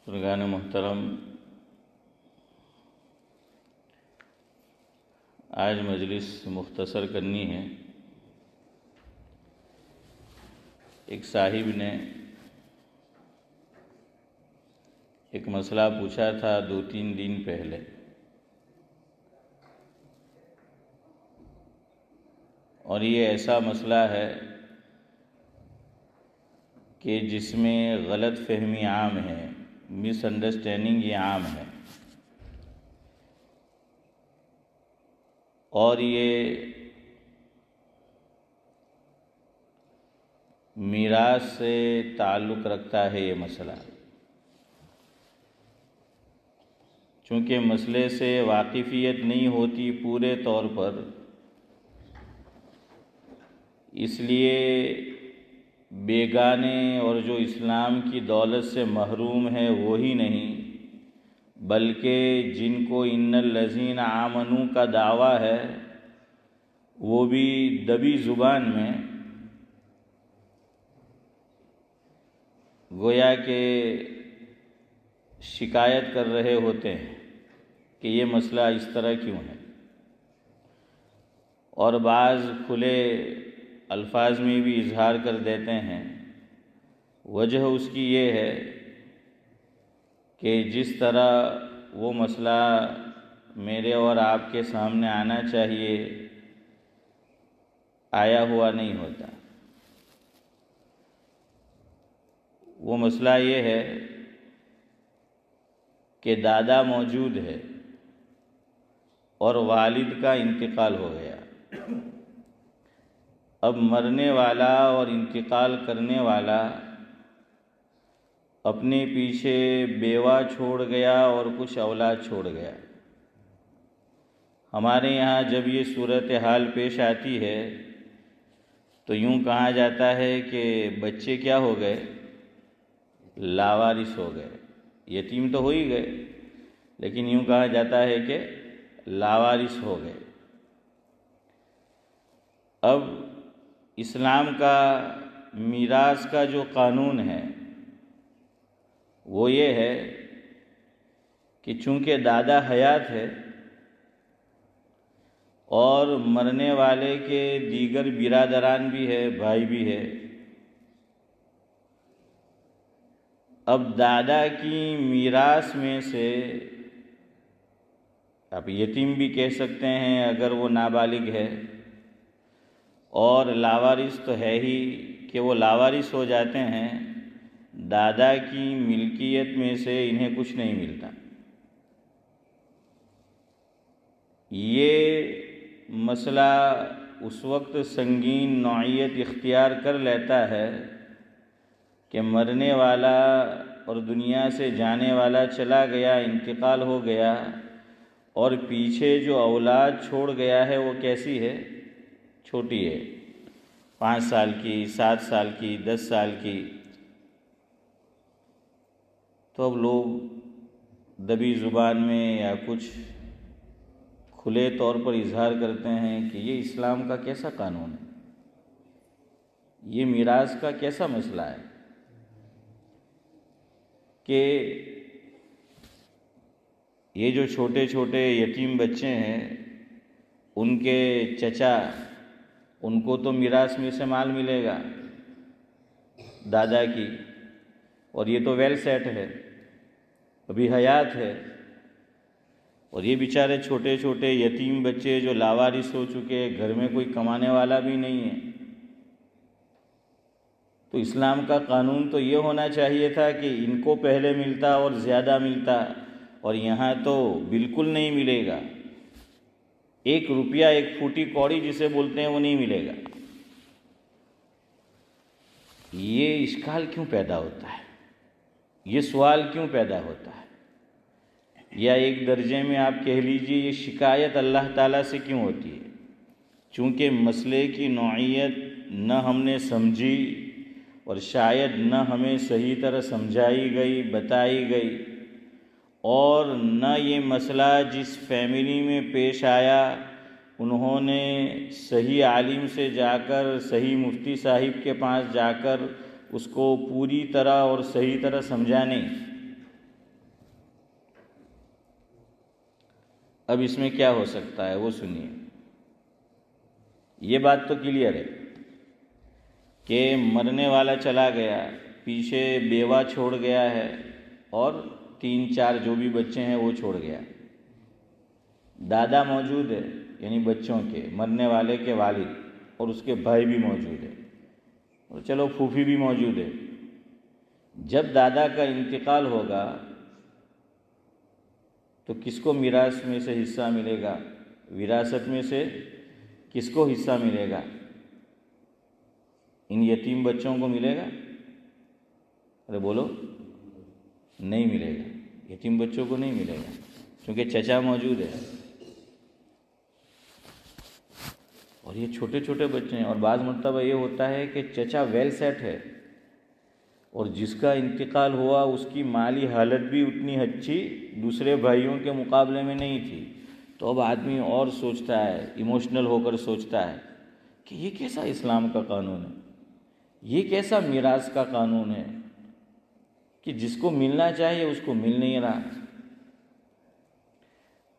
بزرگان محترم، آج مجلس مختصر کرنی ہے۔ ایک صاحب نے ایک مسئلہ پوچھا تھا 2-3 دن پہلے، اور یہ ایسا مسئلہ ہے کہ جس میں غلط فہمی عام ہے، مس انڈرسٹینڈنگ یہ عام ہے، اور یہ میراث سے تعلق رکھتا ہے۔ یہ مسئلہ چونکہ مسئلے سے واقفیت نہیں ہوتی پورے طور پر، اس لیے بیگانے اور جو اسلام کی دولت سے محروم ہے وہی نہیں، بلکہ جن کو ان الذین آمنوا کا دعویٰ ہے وہ بھی دبی زبان میں گویا کہ شکایت کر رہے ہوتے ہیں کہ یہ مسئلہ اس طرح کیوں ہے، اور بعض کھلے الفاظ میں بھی اظہار کر دیتے ہیں۔ وجہ اس کی یہ ہے کہ جس طرح وہ مسئلہ میرے اور آپ کے سامنے آنا چاہیے آیا ہوا نہیں ہوتا۔ وہ مسئلہ یہ ہے کہ دادا موجود ہے اور والد کا انتقال ہو گیا، اب مرنے والا اور انتقال کرنے والا اپنے پیچھے بیوہ چھوڑ گیا اور کچھ اولاد چھوڑ گیا۔ ہمارے یہاں جب یہ صورتحال پیش آتی ہے تو یوں کہا جاتا ہے کہ بچے کیا ہو گئے؟ لاوارث ہو گئے۔ یتیم تو ہو ہی گئے، لیکن یوں کہا جاتا ہے کہ لاوارث ہو گئے۔ اب اسلام کا میراث کا جو قانون ہے وہ یہ ہے کہ چونکہ دادا حیات ہے اور مرنے والے کے دیگر برادران بھی ہے، بھائی بھی ہے، اب دادا کی میراث میں سے آپ یتیم بھی کہہ سکتے ہیں اگر وہ نابالغ ہے، اور لاوارث تو ہے ہی کہ وہ لاوارث ہو جاتے ہیں، دادا کی ملکیت میں سے انہیں کچھ نہیں ملتا۔ یہ مسئلہ اس وقت سنگین نوعیت اختیار کر لیتا ہے کہ مرنے والا اور دنیا سے جانے والا چلا گیا، انتقال ہو گیا، اور پیچھے جو اولاد چھوڑ گیا ہے وہ کیسی ہے؟ چھوٹی ہے، 5 سال کی، 7 سال کی، 10 سال کی۔ تو اب لوگ دبی زبان میں یا کچھ کھلے طور پر اظہار کرتے ہیں کہ یہ اسلام کا کیسا قانون ہے، یہ میراث کا کیسا مسئلہ ہے کہ یہ جو چھوٹے چھوٹے یتیم بچے ہیں ان کے چچا، ان کو تو میراث میں سے مال ملے گا دادا کی، اور یہ تو ویل سیٹ ہے، ابھی حیات ہے، اور یہ بیچارے چھوٹے چھوٹے یتیم بچے جو لاوارث ہو چکے، گھر میں کوئی کمانے والا بھی نہیں ہے۔ تو اسلام کا قانون تو یہ ہونا چاہیے تھا کہ ان کو پہلے ملتا اور زیادہ ملتا، اور یہاں تو بالکل نہیں ملے گا، 1 روپیہ 1 پھوٹی کوڑی جسے بولتے ہیں وہ نہیں ملے گا۔ یہ اشکال کیوں پیدا ہوتا ہے؟ یہ سوال کیوں پیدا ہوتا ہے؟ یا ایک درجے میں آپ کہہ لیجئے یہ شکایت اللہ تعالیٰ سے کیوں ہوتی ہے؟ چونکہ مسئلے کی نوعیت نہ ہم نے سمجھی، اور شاید نہ ہمیں صحیح طرح سمجھائی گئی، بتائی گئی، اور نہ یہ مسئلہ جس فیملی میں پیش آیا انہوں نے صحیح عالم سے جا کر، صحیح مفتی صاحب کے پاس جا کر اس کو پوری طرح اور صحیح طرح سمجھا نہیں۔ اب اس میں کیا ہو سکتا ہے وہ سنیے. یہ بات تو کلیئر ہے کہ مرنے والا چلا گیا، پیچھے بیوہ چھوڑ گیا ہے اور 3-4 جو بھی بچے ہیں وہ چھوڑ گیا. دادا موجود ہے یعنی بچوں کے، مرنے والے کے والد، اور اس کے بھائی بھی موجود ہے، اور چلو پھوپھی بھی موجود ہے. جب دادا کا انتقال ہوگا تو کس کو میراث میں سے حصہ ملے گا؟ وراثت میں سے کس کو حصہ ملے گا؟ ان یتیم بچوں کو ملے گا؟ ارے بولو، نہیں ملے گا. یتیم بچوں کو نہیں ملے گا کیونکہ چچا موجود ہے اور یہ چھوٹے چھوٹے بچے ہیں. اور بعض مرتبہ یہ ہوتا ہے کہ چچا ویل سیٹ ہے اور جس کا انتقال ہوا اس کی مالی حالت بھی اتنی اچھی دوسرے بھائیوں کے مقابلے میں نہیں تھی. تو اب آدمی اور سوچتا ہے، ایموشنل ہو کر سوچتا ہے کہ یہ کیسا اسلام کا قانون ہے، یہ کیسا میراث کا قانون ہے کہ جس کو ملنا چاہیے اس کو مل نہیں رہا.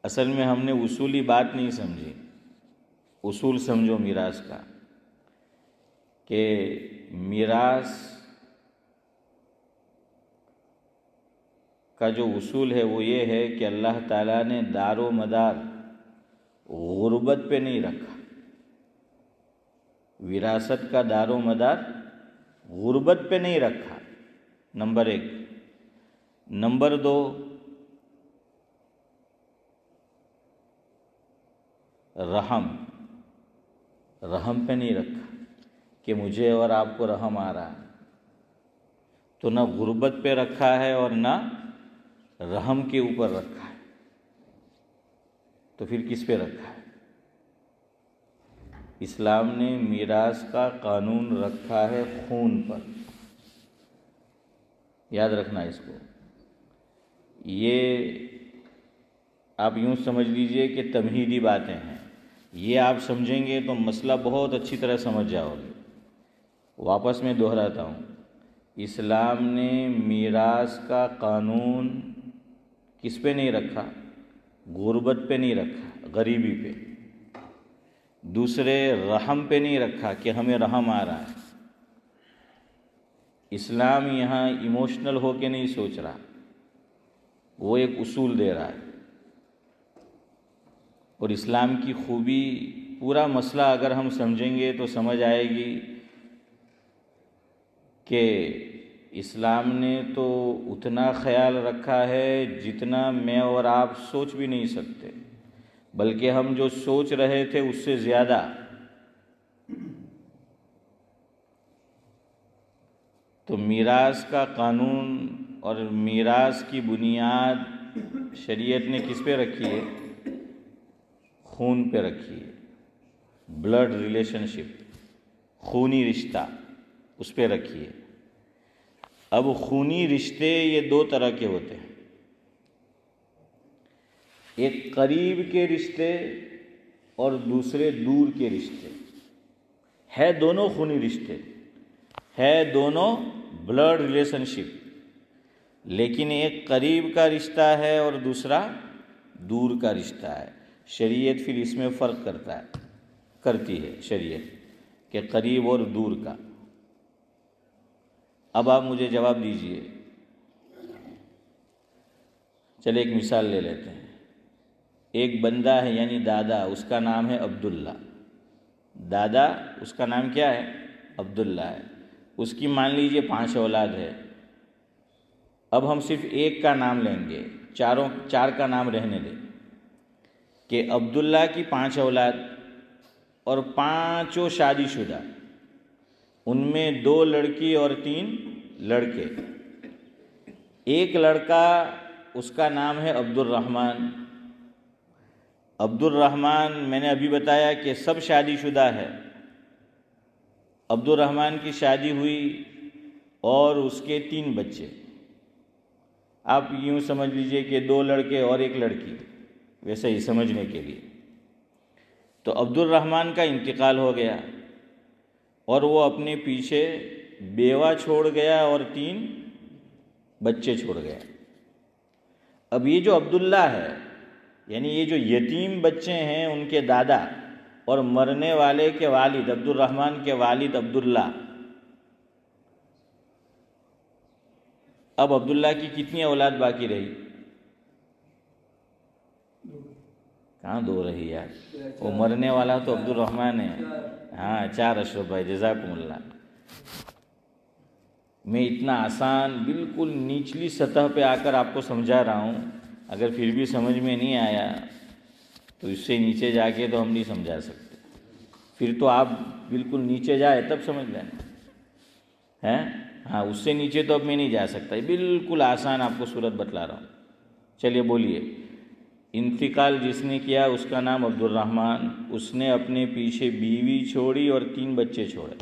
اصل میں ہم نے اصولی بات نہیں سمجھی. اصول سمجھو میراث کا، کہ میراث کا جو اصول ہے وہ یہ ہے کہ اللہ تعالیٰ نے دار و مدار غربت پہ نہیں رکھا. وراثت کا دار و مدار غربت پہ نہیں رکھا، نمبر 1. نمبر 2، رحم پہ نہیں رکھا کہ مجھے اور آپ کو رحم آ رہا ہے. تو نہ غربت پہ رکھا ہے اور نہ رحم کے اوپر رکھا ہے. تو پھر کس پہ رکھا ہے؟ اسلام نے میراث کا قانون رکھا ہے خون پر. یاد رکھنا اس کو. یہ آپ یوں سمجھ لیجئے کہ تمہیدی باتیں ہیں. یہ آپ سمجھیں گے تو مسئلہ بہت اچھی طرح سمجھ جاؤ گے. واپس میں دہراتا ہوں، اسلام نے میراث کا قانون کس پہ نہیں رکھا؟ غربت پہ نہیں رکھا، غریبی پہ. دوسرے، رحم پہ نہیں رکھا کہ ہمیں رحم آ رہا ہے. اسلام یہاں ایموشنل ہو کے نہیں سوچ رہا، وہ ایک اصول دے رہا ہے. اور اسلام کی خوبی، پورا مسئلہ اگر ہم سمجھیں گے تو سمجھ آئے گی کہ اسلام نے تو اتنا خیال رکھا ہے جتنا میں اور آپ سوچ بھی نہیں سکتے، بلکہ ہم جو سوچ رہے تھے اس سے زیادہ. تو میراث کا قانون اور میراث کی بنیاد شریعت نے کس پہ رکھی ہے؟ خون پہ رکھی ہے. بلڈ ریلیشن شپ، خونی رشتہ، اس پہ رکھی ہے. اب خونی رشتے یہ 2 طرح کے ہوتے ہیں. ایک قریب کے رشتے اور دوسرے دور کے رشتے. ہے دونوں خونی رشتے، ہے دونوں بلڈ ریلیشن شپ، لیکن ایک قریب کا رشتہ ہے اور دوسرا دور کا رشتہ ہے. شریعت پھر اس میں فرق کرتی ہے شریعت کہ قریب اور دور کا. اب آپ مجھے جواب دیجئے. چلے ایک مثال لے لیتے ہیں. ایک بندہ ہے یعنی دادا، اس کا نام ہے عبداللہ. دادا، اس کا نام کیا ہے؟ عبداللہ ہے. اس کی مان لیجئے 5 اولاد ہے. اب ہم صرف ایک کا نام لیں گے، 4 کا نام رہنے دیں کہ عبداللہ کی 5 اولاد اور 5 شادی شدہ. ان میں 2 لڑکی اور 3 لڑکے. ایک لڑکا، اس کا نام ہے عبد الرحمن. عبد الرحمن میں نے ابھی بتایا کہ سب شادی شدہ ہے. عبد الرحمن کی شادی ہوئی اور اس کے 3 بچے. آپ یوں سمجھ لیجئے کہ 2 لڑکے اور 1 لڑکی، ویسے ہی سمجھنے کے لیے. تو عبد الرحمن کا انتقال ہو گیا اور وہ اپنے پیچھے بیوہ چھوڑ گیا اور 3 بچے چھوڑ گیا. اب یہ جو عبداللہ ہے یعنی یہ جو یتیم بچے ہیں ان کے دادا اور مرنے والے کے والد عبد الرحمن کے والد عبداللہ. اب عبداللہ کی کتنی اولاد باقی رہی؟ کہاں 2 رہی یار؟ وہ مرنے والا تو عبد الرحمن ہے. ہاں 4 اشرف بھائی، جزاکم اللہ. میں اتنا آسان بالکل نچلی سطح پہ آ کر آپ کو سمجھا رہا ہوں. اگر پھر بھی سمجھ میں نہیں آیا تو اس سے نیچے جا کے تو ہم نہیں سمجھا سکتے. پھر تو آپ بالکل نیچے جائے تب سمجھ لینا ہے. ہاں اس سے نیچے تو اب میں نہیں جا سکتا. بالکل آسان آپ کو صورت بتلا رہا ہوں. چلیے بولیے. انتقال جس نے کیا اس کا نام عبد الرحمن. اس نے اپنے پیچھے بیوی چھوڑی اور 3 بچے چھوڑے.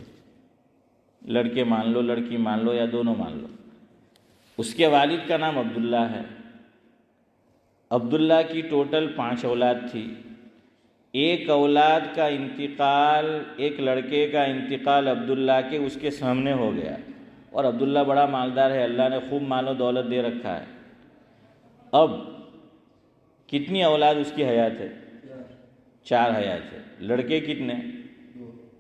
لڑکے مان لو، لڑکی مان لو، یا دونوں مان لو. اس کے والد کا نام عبداللہ ہے. عبداللہ کی ٹوٹل 5 اولاد تھی. ایک اولاد کا انتقال، ایک لڑکے کا انتقال عبداللہ کے اس کے سامنے ہو گیا. اور عبداللہ بڑا مالدار ہے، اللہ نے خوب مال و دولت دے رکھا ہے. اب کتنی اولاد اس کی حیات ہے؟ 4 حیات ہے. لڑکے کتنے؟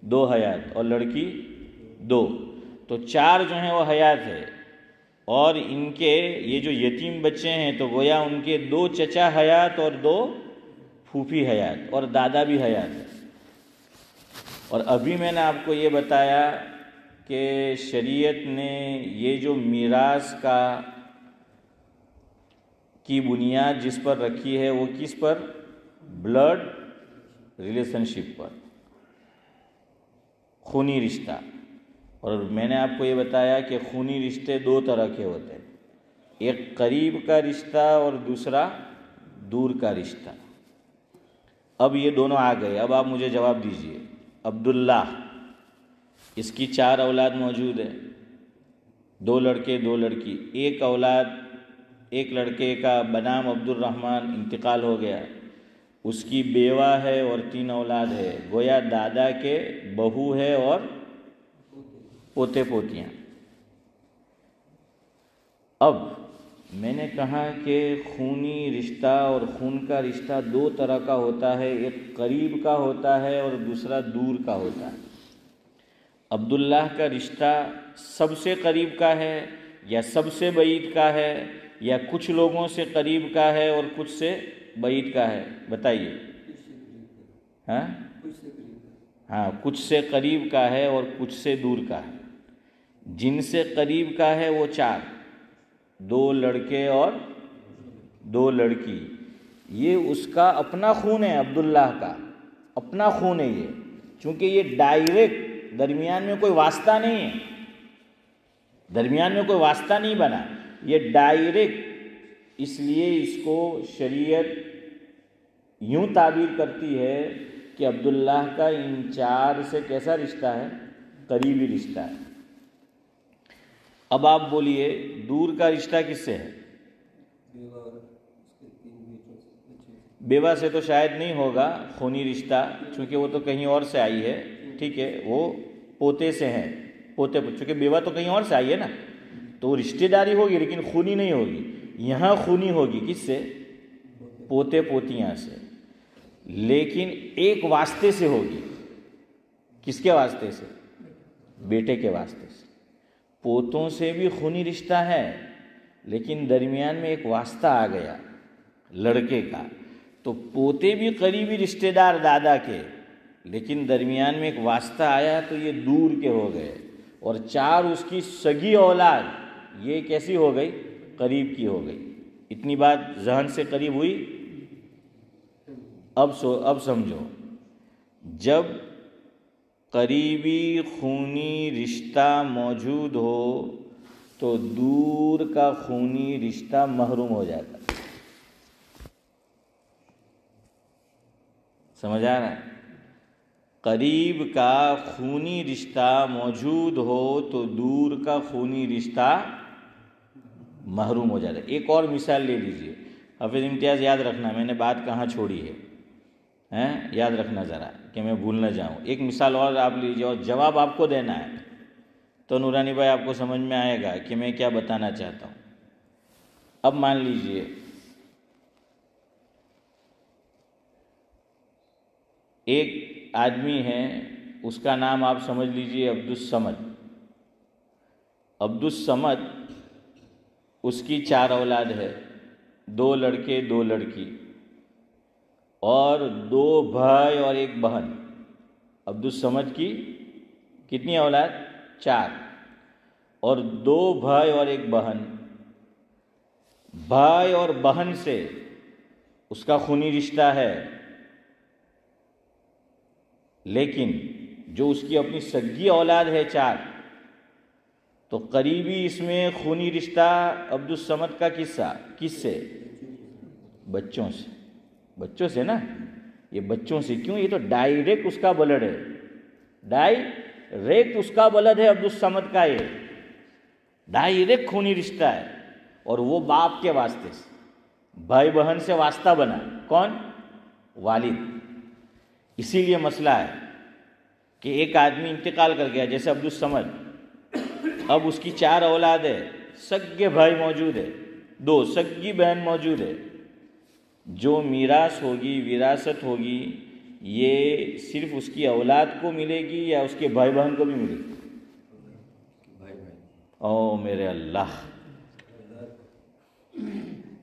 2 حیات اور لڑکی 2. تو 4 جو ہیں وہ حیات ہے. اور ان کے یہ جو یتیم بچے ہیں تو گویا ان کے 2 چچا حیات اور 2 پھوپھی حیات اور دادا بھی حیات ہے. اور ابھی میں نے آپ کو یہ بتایا کہ شریعت نے یہ جو میراث کی بنیاد جس پر رکھی ہے وہ کس پر؟ بلڈ ریلیشن شپ پر، خونی رشتہ. اور میں نے آپ کو یہ بتایا کہ خونی رشتے 2 طرح کے ہوتے ہیں. ایک قریب کا رشتہ اور دوسرا دور کا رشتہ. اب یہ دونوں آ گئے. اب آپ مجھے جواب دیجئے. عبداللہ، اس کی 4 اولاد موجود ہے، 2 لڑکے 2 لڑکی. ایک اولاد، ایک لڑکے کا بنام عبد الرحمن انتقال ہو گیا. اس کی بیوہ ہے اور 3 اولاد ہے. گویا دادا کے بہو ہے اور پوتے پوتیاں. اب میں نے کہا کہ خونی رشتہ اور خون کا رشتہ 2 طرح کا ہوتا ہے. ایک قریب کا ہوتا ہے اور دوسرا دور کا ہوتا ہے. عبداللہ کا رشتہ سب سے قریب کا ہے یا سب سے بعید کا ہے یا کچھ لوگوں سے قریب کا ہے اور کچھ سے بعید کا ہے؟ بتائیے. ہاں کچھ سے قریب کا ہے اور کچھ سے دور کا ہے. جن سے قریب کا ہے وہ 4، 2 لڑکے اور 2 لڑکی. یہ اس کا اپنا خون ہے، عبداللہ کا اپنا خون ہے یہ. چونکہ یہ ڈائریکٹ درمیان میں کوئی واسطہ نہیں ہے، درمیان میں کوئی واسطہ نہیں بنا، یہ ڈائریکٹ. اس لیے اس کو شریعت یوں تعبیر کرتی ہے کہ عبداللہ کا ان 4 سے کیسا رشتہ ہے؟ قریبی رشتہ ہے. اب آپ بولیے دور کا رشتہ کس سے ہے؟ بیوہ سے تو شاید نہیں ہوگا خونی رشتہ، چونکہ وہ تو کہیں اور سے آئی ہے. ٹھیک ہے، وہ پوتے سے ہیں، پوتے، چونکہ بیوہ تو کہیں اور سے آئی ہے نا، تو رشتہ داری ہوگی لیکن خونی نہیں ہوگی. یہاں خونی ہوگی کس سے؟ پوتے پوتیاں سے. لیکن ایک واسطے سے ہوگی. کس کے واسطے سے؟ بیٹے کے واسطے سے. پوتوں سے بھی خونی رشتہ ہے لیکن درمیان میں ایک واسطہ آ گیا لڑکے کا، تو پوتے بھی قریبی رشتہ دار دادا کے، لیکن درمیان میں ایک واسطہ آیا تو یہ دور کے ہو گئے. اور 4 اس کی سگی اولاد، یہ کیسی ہو گئی؟ قریب کی ہو گئی. اتنی بات ذہن سے قریب ہوئی؟ اب سمجھو. جب قریبی خونی رشتہ موجود ہو تو دور کا خونی رشتہ محروم ہو جاتا. سمجھ آ رہا ہے؟ قریب کا خونی رشتہ موجود ہو تو دور کا خونی رشتہ محروم ہو جاتا ہے. ایک اور مثال لے لیجئے. حافظ امتیاز یاد رکھنا میں نے بات کہاں چھوڑی ہے، یاد رکھنا ذرا کہ میں بھول نہ جاؤں. ایک مثال اور آپ لیجیے اور جواب آپ کو دینا ہے تو نورانی بھائی آپ کو سمجھ میں آئے گا کہ میں کیا بتانا چاہتا ہوں. اب مان لیجئے ایک آدمی ہے، اس کا نام آپ سمجھ لیجئے عبدالصمد۔ عبدالصمد، اس کی 4 اولاد ہے، 2 لڑکے 2 لڑکی، اور 2 بھائی اور 1 بہن۔ عبدالصمد کی کتنی اولاد؟ 4، اور 2 بھائی اور 1 بہن۔ بھائی اور بہن سے اس کا خونی رشتہ ہے، لیکن جو اس کی اپنی سگی اولاد ہے 4، تو قریبی اس میں خونی رشتہ عبدالصمد کا کس سے؟ بچوں سے۔ بچوں سے نا، یہ بچوں سے کیوں؟ یہ تو ڈائریکٹ اس کا بلڈ ہے، ڈائریکٹ اس کا بلد ہے عبدالصمد کا، یہ ڈائریکٹ خونی رشتہ ہے، اور وہ باپ کے واسطے سے، بھائی بہن سے واسطہ بنا کون؟ والد۔ اسی لیے مسئلہ ہے کہ ایک آدمی انتقال کر گیا جیسے عبدالصمد، اب اس کی 4 اولاد ہے، سگے بھائی موجود ہے، 2 سگی بہن موجود ہے، جو میراث ہوگی، وراثت ہوگی، یہ صرف اس کی اولاد کو ملے گی یا اس کے بھائی بہن کو بھی ملے گی؟ او میرے اللہ،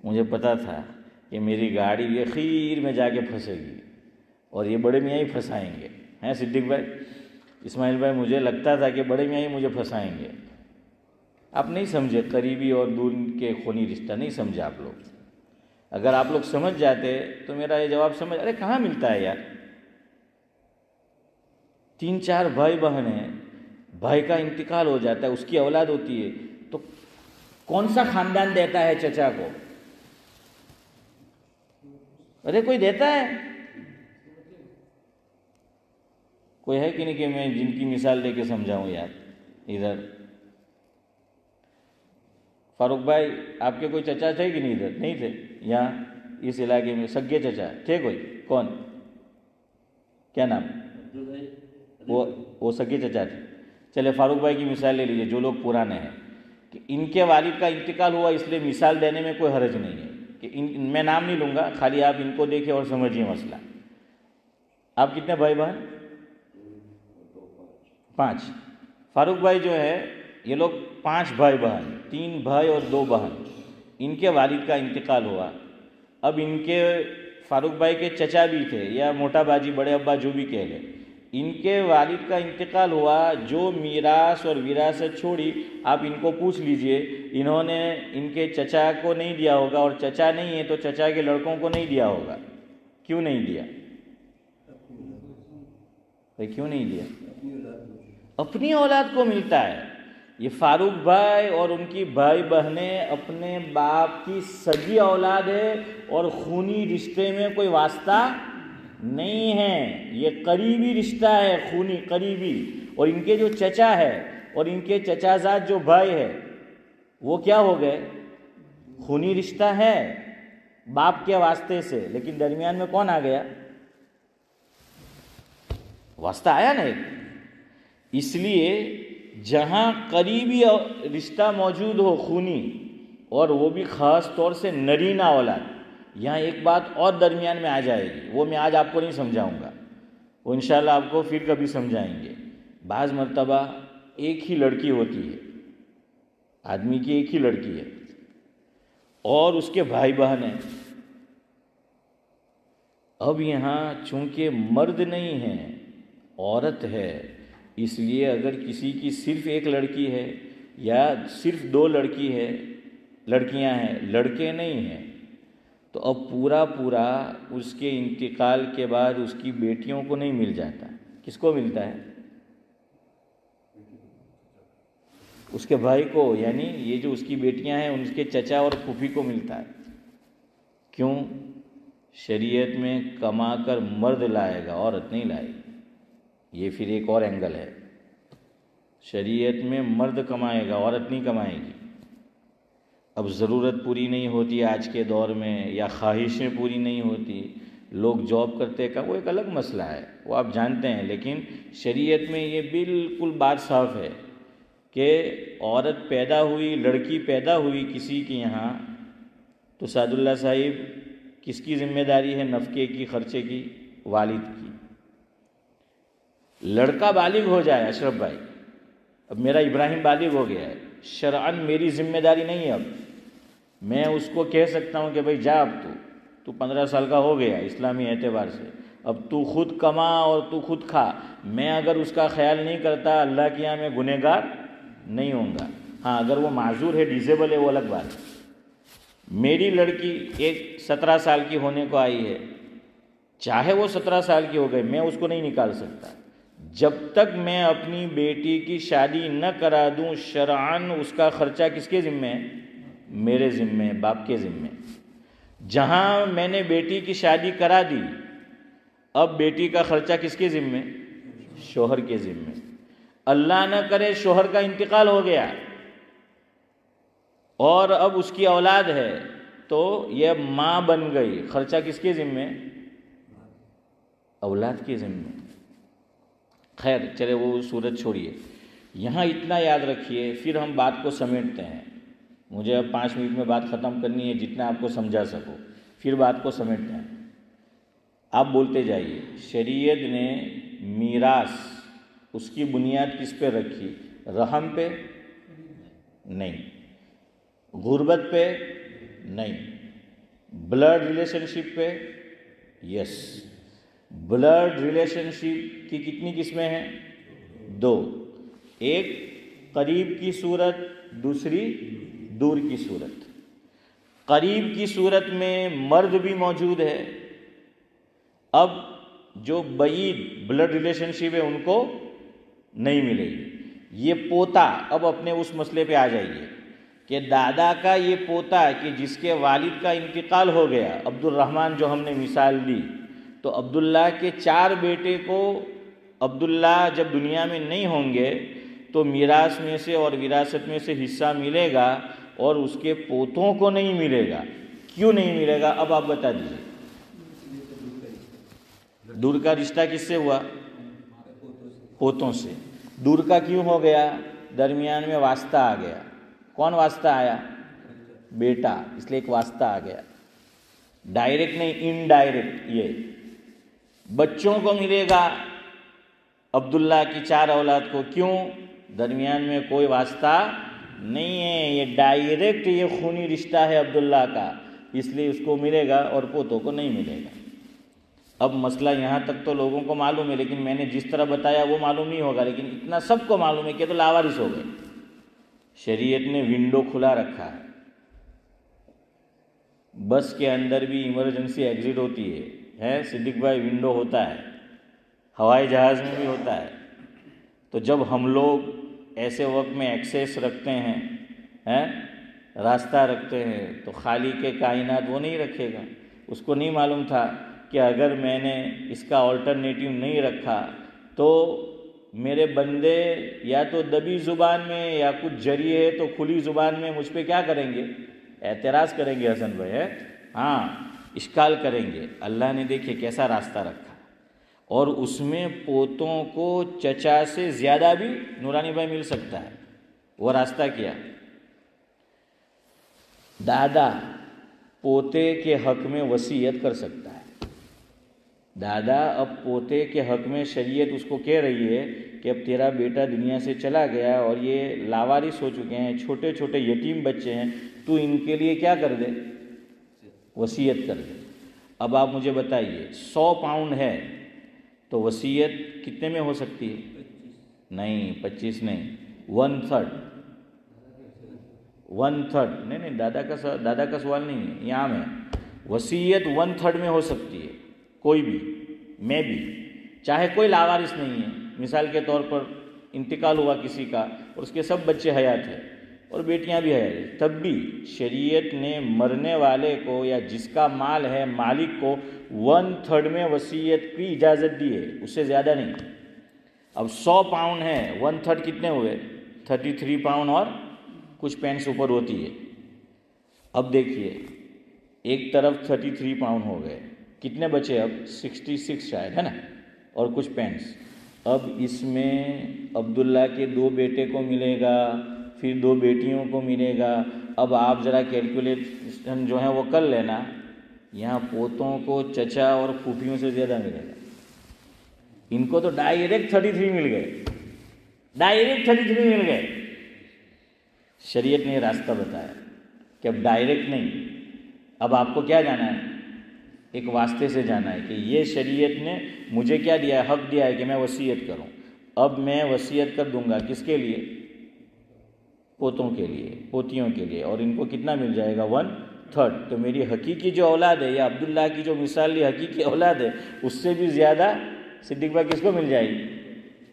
مجھے پتا تھا کہ میری گاڑی یہ خیر میں جا کے پھنسے گی اور یہ بڑے میاں ہی پھنسائیں گے، ہیں صدیق بھائی، اسماعیل بھائی؟ مجھے لگتا تھا کہ بڑے میاں ہی مجھے پھنسائیں گے۔ آپ نہیں سمجھے قریبی اور دور کے خونی رشتہ، نہیں سمجھے آپ لوگ۔ اگر آپ لوگ سمجھ جاتے تو میرا یہ جواب سمجھ، ارے کہاں ملتا ہے یار؟ 3-4 بھائی بہن ہیں، بھائی کا انتقال ہو جاتا ہے، اس کی اولاد ہوتی ہے، تو کون سا خاندان دیتا ہے چچا کو؟ ارے کوئی دیتا ہے؟ کوئی ہے کہ نہیں کہ میں جن کی مثال لے کے سمجھاؤں یار؟ ادھر فاروق بھائی، آپ کے کوئی چچا تھے کہ نہیں؟ ادھر نہیں تھے، یہاں اس علاقے میں سگے چچا تھے کوئی؟ کون؟ کیا نام؟ وہ سگے چچا تھے۔ چلے فاروق بھائی کی مثال لے لیجیے، جو لوگ پرانے ہیں، کہ ان کے والد کا انتقال ہوا، اس لیے مثال دینے میں کوئی حرج نہیں ہے کہ میں نام نہیں لوں گا، خالی آپ ان کو دیکھیں اور سمجھیے مسئلہ۔ آپ کتنے بھائی بہن؟ 5۔ فاروق بھائی جو ہے، یہ لوگ 5 بھائی بہن، 3 بھائی اور 2 بہن، ان کے والد کا انتقال ہوا۔ اب ان کے فاروق بھائی کے چچا بھی تھے، یا موٹا باجی، بڑے ابا، جو بھی کہہ لیں، ان کے والد کا انتقال ہوا، جو میراث اور وراثت چھوڑی، آپ ان کو پوچھ لیجئے، انہوں نے ان کے چچا کو نہیں دیا ہوگا، اور چچا نہیں ہے تو چچا کے لڑکوں کو نہیں دیا ہوگا۔ کیوں نہیں دیا؟ کیوں نہیں دیا؟ اپنی اولاد کو ملتا ہے۔ یہ فاروق بھائی اور ان کی بھائی بہنیں اپنے باپ کی سگی اولاد ہے، اور خونی رشتے میں کوئی واسطہ نہیں ہے، یہ قریبی رشتہ ہے، خونی قریبی۔ اور ان کے جو چچا ہے اور ان کے چچا زاد جو بھائی ہے، وہ کیا ہو گئے؟ خونی رشتہ ہے باپ کے واسطے سے، لیکن درمیان میں کون آ گیا؟ واسطہ آیا نا ایک۔ اس لیے جہاں قریبی رشتہ موجود ہو خونی، اور وہ بھی خاص طور سے نرینہ اولاد، یہاں ایک بات اور درمیان میں آ جائے گی، وہ میں آج آپ کو نہیں سمجھاؤں گا، وہ انشاءاللہ آپ کو پھر کبھی سمجھائیں گے۔ بعض مرتبہ ایک ہی لڑکی ہوتی ہے، آدمی کی ایک ہی لڑکی ہے، اور اس کے بھائی بہن ہیں۔ اب یہاں چونکہ مرد نہیں ہے، عورت ہے، اس لیے اگر کسی کی صرف ایک لڑکی ہے یا صرف 2 لڑکیاں ہیں، لڑکے نہیں ہیں، تو اب پورا اس کے انتقال کے بعد اس کی بیٹیوں کو نہیں مل جاتا۔ کس کو ملتا ہے؟ اس کے بھائی کو، یعنی یہ جو اس کی بیٹیاں ہیں ان کے چچا اور پھوپھی کو ملتا ہے۔ کیوں؟ شریعت میں کما کر مرد لائے گا، عورت نہیں لائے گی۔ یہ پھر ایک اور اینگل ہے، شریعت میں مرد کمائے گا، عورت نہیں کمائے گی۔ اب ضرورت پوری نہیں ہوتی آج کے دور میں، یا خواہشیں پوری نہیں ہوتی، لوگ جاب کرتے کا وہ ایک الگ مسئلہ ہے، وہ آپ جانتے ہیں، لیکن شریعت میں یہ بالکل بات صاف ہے کہ عورت پیدا ہوئی، لڑکی پیدا ہوئی کسی کے یہاں، تو سعد اللہ صاحب کس کی ذمہ داری ہے؟ نفقے کی، خرچے کی؟ والد کی۔ لڑکا بالغ ہو جائے اشرف بھائی، اب میرا ابراہیم بالغ ہو گیا ہے، شرعاً میری ذمہ داری نہیں ہے، اب میں اس کو کہہ سکتا ہوں کہ بھائی جا، اب تو 15 سال کا ہو گیا اسلامی اعتبار سے، اب تو خود کما اور تو خود کھا۔ میں اگر اس کا خیال نہیں کرتا، اللہ کے یہاں میں گنہگار نہیں ہوں گا۔ ہاں اگر وہ معذور ہے، ڈیزیبل ہے، وہ الگ بات ہے۔ میری لڑکی ایک 17 سال کی ہونے کو آئی ہے، چاہے وہ 17 سال کی ہو گئی، میں اس کو نہیں نکال سکتا۔ جب تک میں اپنی بیٹی کی شادی نہ کرا دوں، شرعاً اس کا خرچہ کس کے ذمہ ہے؟ میرے ذمہ، باپ کے ذمہ۔ جہاں میں نے بیٹی کی شادی کرا دی، اب بیٹی کا خرچہ کس کے ذمہ؟ شوہر کے ذمہ۔ اللہ نہ کرے شوہر کا انتقال ہو گیا اور اب اس کی اولاد ہے، تو یہ ماں بن گئی، خرچہ کس کے ذمہ؟ اولاد کے ذمہ۔ خیر چلے وہ صورت چھوڑیے، یہاں اتنا یاد رکھیے، پھر ہم بات کو سمیٹتے ہیں۔ مجھے اب 5 منٹ میں بات ختم کرنی ہے، جتنا آپ کو سمجھا سکو، پھر بات کو سمیٹتے ہیں۔ آپ بولتے جائیے، شریعت نے میراث اس کی بنیاد کس پہ رکھی؟ رحم پہ نہیں، غربت پہ نہیں، بلڈ ریلیشن شپ پہ یس۔ بلڈ ریلیشن شپ کی کتنی قسمیں ہیں؟ 2، ایک قریب کی صورت، دوسری دور کی صورت۔ قریب کی صورت میں مرد بھی موجود ہے، اب جو بعید بلڈ ریلیشن شپ ہے ان کو نہیں ملے گی۔ یہ پوتا، اب اپنے اس مسئلے پہ آ جائیے کہ دادا کا یہ پوتا کہ جس کے والد کا انتقال ہو گیا، عبد الرحمن جو ہم نے مثال دی، تو عبداللہ کے 4 بیٹے کو عبداللہ جب دنیا میں نہیں ہوں گے تو میراث میں سے اور وراثت میں سے حصہ ملے گا، اور اس کے پوتوں کو نہیں ملے گا۔ کیوں نہیں ملے گا؟ اب آپ بتا دیجیے۔ دور کا رشتہ کس سے ہوا؟ پوتوں سے۔ دور کا کیوں ہو گیا؟ درمیان میں واسطہ آ گیا۔ کون واسطہ آیا؟ بیٹا، اس لیے ایک واسطہ آ گیا، ڈائریکٹ نہیں، انڈائریکٹ۔ یہ بچوں کو ملے گا عبداللہ کی 4 اولاد کو، کیوں؟ درمیان میں کوئی واسطہ نہیں ہے، یہ ڈائریکٹ یہ خونی رشتہ ہے عبداللہ کا، اس لیے اس کو ملے گا اور پوتوں کو نہیں ملے گا۔ اب مسئلہ یہاں تک تو لوگوں کو معلوم ہے، لیکن میں نے جس طرح بتایا وہ معلوم نہیں ہوگا، لیکن اتنا سب کو معلوم ہے کہ تو لاوارث ہو گئے۔ شریعت نے ونڈو کھلا رکھا ہے، بس کے اندر بھی ایمرجنسی ایگزٹ ہوتی ہے صدیق بھائی، ونڈو ہوتا ہے، ہوائی جہاز میں بھی ہوتا ہے۔ تو جب ہم لوگ ایسے وقت میں ایکسیس رکھتے ہیں، راستہ رکھتے ہیں، تو خالق کے کائنات وہ نہیں رکھے گا؟ اس کو نہیں معلوم تھا کہ اگر میں نے اس کا آلٹرنیٹیو نہیں رکھا تو میرے بندے یا تو دبی زبان میں یا کچھ جری ہے تو کھلی زبان میں مجھ پہ کیا کریں گے؟ اعتراض کریں گے حسن بھائی، ہاں اشکال کریں گے۔ اللہ نے دیکھے کیسا راستہ رکھا، اور اس میں پوتوں کو چچا سے زیادہ بھی نورانی بھائی مل سکتا ہے۔ وہ راستہ کیا؟ دادا پوتے کے حق میں وصیت کر سکتا ہے۔ دادا اب پوتے کے حق میں، شریعت اس کو کہہ رہی ہے کہ اب تیرا بیٹا دنیا سے چلا گیا اور یہ لاوارث ہو چکے ہیں، چھوٹے چھوٹے یتیم بچے ہیں، تو ان کے لیے کیا کر دے؟ وصیت کر دے۔ اب آپ مجھے بتائیے، 100 پاؤنڈ ہے تو وصیت کتنے میں ہو سکتی ہے؟ نہیں 25 نہیں، 1/3 نہیں، دادا کا سوال نہیں ہے، یہاں میں وصیت 1/3 میں ہو سکتی ہے، کوئی بھی، میں بھی، چاہے کوئی لاوارث نہیں ہے، مثال کے طور پر انتقال ہوا کسی کا اور اس کے سب بچے حیات ہیں اور بیٹیاں بھی حیات ہیں، تب بھی شریعت نے مرنے والے کو یا جس کا مال ہے مالک کو 1/3 میں وصیت کی اجازت دی ہے، اس سے زیادہ نہیں۔ اب 100 پاؤنڈ ہے، 1/3 کتنے ہوئے؟ 33 پاؤنڈ اور کچھ پینس اوپر ہوتی ہے۔ اب دیکھیے ایک طرف 33 پاؤنڈ ہو گئے، کتنے بچے؟ اب 66 شاید ہے نا، اور کچھ پینس۔ اب اس میں عبداللہ کے 2 بیٹے کو ملے گا، پھر 2 بیٹیوں کو ملے گا۔ اب آپ ذرا کیلکولیشن جو ہے وہ کر لینا، یہاں پوتوں کو چچا اور پھوپھیوں سے زیادہ ملے گا۔ ان کو تو ڈائریکٹ 33 مل گئے، ڈائریکٹ 33 مل گئے۔ شریعت نے یہ راستہ بتایا کہ اب ڈائریکٹ نہیں، اب آپ کو کیا جانا ہے؟ ایک واسطے سے جانا ہے کہ یہ شریعت نے مجھے کیا دیا ہے؟ حق دیا ہے کہ میں وصیت کروں۔ اب میں وصیت کر دوں گا کس کے لیے؟ پوتوں کے لیے، پوتیوں کے لیے، اور ان کو کتنا مل جائے گا؟ 1/3۔ تو میری حقیقی جو اولاد ہے، یا عبداللہ کی جو مثال لی حقیقی اولاد ہے، اس سے بھی زیادہ صدیق بھائی کس کو مل جائے گی؟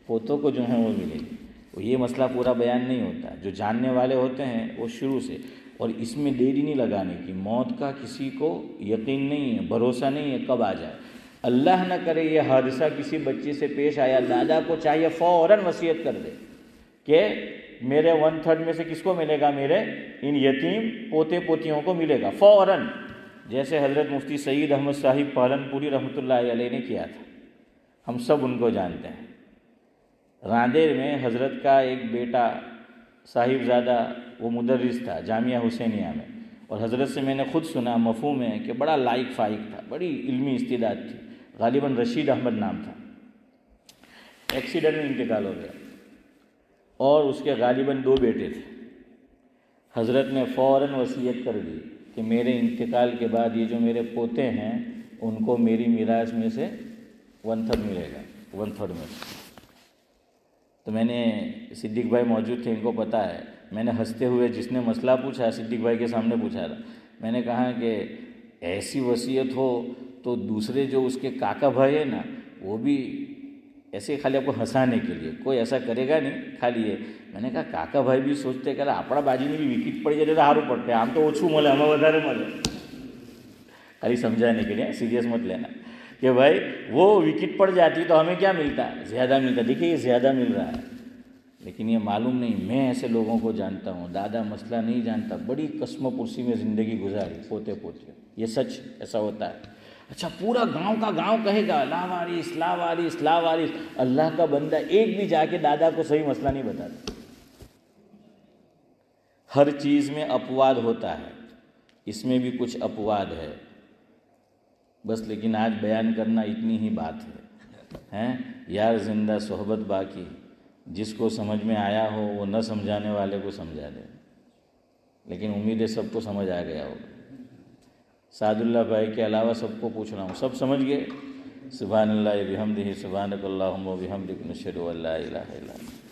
پوتوں کو جو ہیں وہ ملے گی۔ یہ مسئلہ پورا بیان نہیں ہوتا، جو جاننے والے ہوتے ہیں وہ شروع سے، اور اس میں دیری نہیں لگانے کی۔ موت کا کسی کو یقین نہیں ہے، بھروسہ نہیں ہے کب آ جائے۔ اللہ نہ کرے یہ حادثہ کسی بچے سے پیش آیا، دادا کو چاہیے فوراً وصیت کر دے کہ میرے 1/3 میں سے کس کو ملے گا؟ میرے ان یتیم پوتے پوتیوں کو ملے گا فوراً، جیسے حضرت مفتی سعید احمد صاحب پالنپوری رحمۃ اللہ علیہ نے کیا تھا۔ ہم سب ان کو جانتے ہیں۔ راندیر میں حضرت کا ایک بیٹا صاحبزادہ وہ مدرس تھا جامعہ حسینیہ میں، اور حضرت سے میں نے خود سنا، مفہوم ہے کہ بڑا لائق فائق تھا، بڑی علمی استعداد تھی، غالباً رشید احمد نام تھا۔ ایکسیڈنٹ میں انتقال ہو گیا، اور اس کے غالباً 2 بیٹے تھے۔ حضرت نے فوراً وصیت کر دی کہ میرے انتقال کے بعد یہ جو میرے پوتے ہیں ان کو میری میراث میں سے 1/3 ملے گا، 1/3 میں سے۔ تو میں نے، صدیق بھائی موجود تھے، ان کو پتہ ہے، میں نے ہنستے ہوئے جس نے مسئلہ پوچھا صدیق بھائی کے سامنے پوچھا تھا، میں نے کہا کہ ایسی وصیت ہو تو دوسرے جو اس کے کاکا بھائی ہیں نا، وہ بھی ایسے خالی آپ کو ہنسانے کے لیے، کوئی ایسا کرے گا نہیں خالی یہ۔ میں نے کہا کاکا بھائی بھی سوچتے کہ اپنا باجی میں بھی وکٹ پڑ جائے تو ہارو پڑتے، ہم تو اوچھو ملے، ہمیں ودارے ملے، خالی سمجھانے کے لیے، سیریس مت لینا کہ بھائی وہ وکٹ پڑ جاتی تو ہمیں کیا ملتا؟ زیادہ ملتا۔ دیکھیے یہ زیادہ مل رہا ہے، لیکن یہ معلوم نہیں۔ میں ایسے لوگوں کو جانتا ہوں، دادا مسئلہ نہیں جانتا، بڑی قسم و پرسی میں زندگی گزاری پوتے پوتیوں، یہ سچ ایسا ہوتا ہے۔ اچھا پورا گاؤں کا گاؤں کہے گا لاوارث لاوارث لاوارث، اللہ کا بندہ ایک بھی جا کے دادا کو صحیح مسئلہ نہیں بتاتا۔ ہر چیز میں اپواد ہوتا ہے، اس میں بھی کچھ اپواد ہے بس، لیکن آج بیان کرنا اتنی ہی بات ہے۔ یار زندہ صحبت باقی، جس کو سمجھ میں آیا ہو وہ نہ سمجھانے والے کو سمجھا دے، لیکن امید ہے سب کو سمجھ آ گیا ہوگا۔ سعد اللہ بھائی کے علاوہ سب کو پوچھ رہا ہوں، سب سمجھ گئے؟ سبحان اللہ بحمدہ، سبحانک اللہم و بحمدک، نشہد ان لا الہ الا انت۔